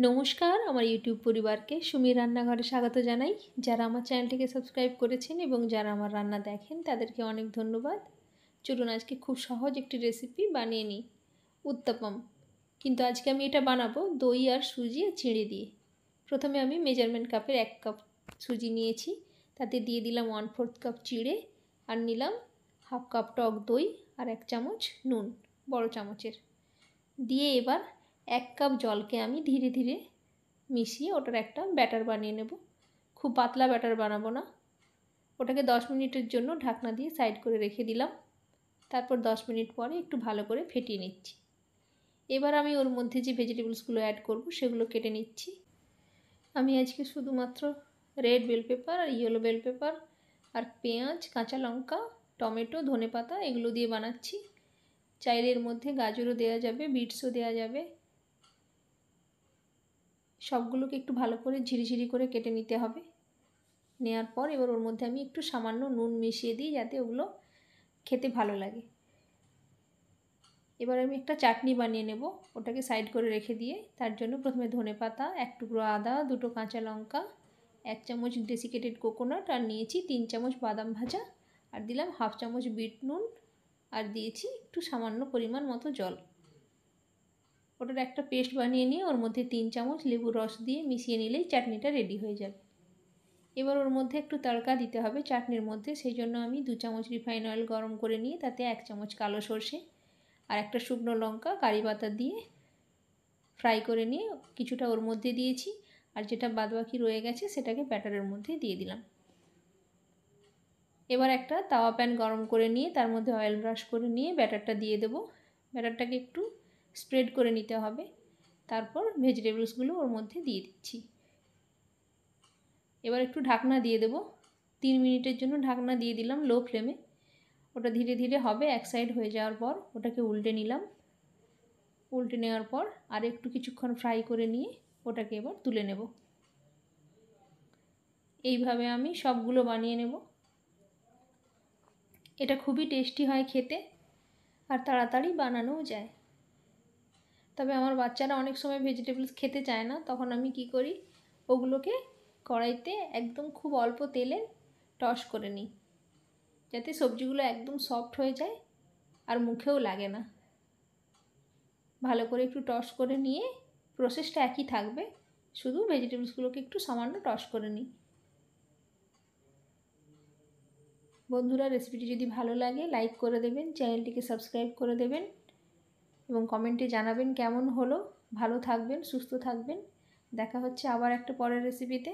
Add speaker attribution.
Speaker 1: নমস্কার, আমার ইউটিউব পরিবারকে সুমির রান্নাঘরে স্বাগত জানাই। যারা আমার চ্যানেলটিকে সাবস্ক্রাইব করেছেন এবং যারা আমার রান্না দেখেন তাদেরকে অনেক ধন্যবাদ। চলুন আজকে খুব সহজ একটি রেসিপি বানিয়ে নিই, উত্তপম। কিন্তু আজকে আমি এটা বানাবো দই আর সুজি আর চিঁড়ে দিয়ে। প্রথমে আমি মেজারমেন্ট কাপের 1 কাপ সুজি নিয়েছি, তাতে দিয়ে দিলাম 1/4 কাপ চিঁড়ে, আর নিলাম 1/2 কাপ টক দই আর 1 চামচ নুন, বড় চামচের। দিয়ে এবার 1 কাপ জলকে আমি ধীরে ধীরে মিশিয়ে ওটার একটা ব্যাটার বানিয়ে নেব। খুব পাতলা ব্যাটার বানাবো না। ওটাকে 10 মিনিটের জন্য ঢাকনা দিয়ে সাইড করে রেখে দিলাম। তারপর 10 মিনিট পরে একটু ভালো করে ফেটিয়ে নিচ্ছি। এবার আমি ওর মধ্যে যে ভেজিটেবলসগুলো অ্যাড করব সেগুলো কেটে নিচ্ছি। আমি আজকে শুধুমাত্র রেড বেল পেপার আর ইয়েলো বেল পেপার আর পেঁয়াজ, কাঁচা লঙ্কা, টমেটো, ধনেপাতা এগুলো দিয়ে বানাচ্ছি। চাইলে এর মধ্যে গাজরও দেওয়া যাবে, বিটসও দেওয়া যাবে। সবগুলোকে একটু ভালো করে ঝিরিঝিরি করে কেটে নিতে হবে। নেওয়ার পর এবার ওর মধ্যে আমি একটু সামান্য নুন মিশিয়ে দিই যাতে ওগুলো খেতে ভালো লাগে। এবার আমি একটা চাটনি বানিয়ে নেব, ওটাকে সাইড করে রেখে দিয়ে তার জন্য প্রথমে ধনেপাতা, 1 টুকরো আদা, 2টো কাঁচা লঙ্কা, 1 চামচ ডেসিকেটেড কোকোনাট, আর নিয়েছি 3 চামচ বাদাম ভাজা, আর দিলাম 1/2 চামচ বিট নুন, আর দিয়েছি একটু সামান্য পরিমাণ মতো জল। ওটার একটা পেস্ট বানিয়ে নিয়ে ওর মধ্যে 3 চামচ লেবুর রস দিয়ে মিশিয়ে নিলেই চাটনিটা রেডি হয়ে যাবে। এবার ওর মধ্যে একটু তড়কা দিতে হবে চাটনির মধ্যে, সেই জন্য আমি 2 চামচ রিফাইন অয়েল গরম করে নিয়ে তাতে 1 চামচ কালো সর্ষে আর একটা শুকনো লঙ্কা কারি পাতা দিয়ে ফ্রাই করে নিয়ে কিছুটা ওর মধ্যে দিয়েছি, আর যেটা বাদবাকি রয়ে গেছে সেটাকে ব্যাটারের মধ্যে দিয়ে দিলাম। এবার একটা তাওয়া প্যান গরম করে নিয়ে তার মধ্যে অয়েল ব্রাশ করে নিয়ে ব্যাটারটা দিয়ে দেব। ব্যাটারটাকে একটু স্প্রেড করে নিতে হবে। তারপর ভেজিটেবলসগুলো ওর মধ্যে দিয়ে দিচ্ছি। এবার একটু ঢাকনা দিয়ে দেব। 3 মিনিটের জন্য ঢাকনা দিয়ে দিলাম লো ফ্লেমে। ওটা ধীরে ধীরে হবে। এক সাইড হয়ে যাওয়ার পর ওটাকে উল্টে নিলাম। উল্টে নেওয়ার পর আর একটু কিছুক্ষণ ফ্রাই করে নিয়ে ওটাকে এবার তুলে নেব। এইভাবে আমি সবগুলো বানিয়ে নেব। এটা খুবই টেস্টি হয় খেতে, আর তাড়াতাড়ি বানানোও যায়। তবে আমার বাচ্চারা অনেক সময় ভেজিটেবলস খেতে চায় না, তখন আমি কি করি, ওগুলোকে কড়াইতে একদম খুব অল্প তেলে টস করে নিই, যাতে সবজিগুলো একদম সফট হয়ে যায় আর মুখেও লাগে না। ভালো করে একটু টস করে নিয়ে, প্রসেসটা একই থাকবে, শুধু ভেজিটেবলসগুলোকে একটু সামান্য টস করে নিই। বন্ধুরা, রেসিপিটি যদি ভালো লাগে লাইক করে দেবেন, চ্যানেলটিকে সাবস্ক্রাইব করে দেবেন এবং কমেন্টে জানাবেন কেমন হলো। ভালো থাকবেন, সুস্থ থাকবেন। দেখা হচ্ছে আবার একটা পরের রেসিপিতে।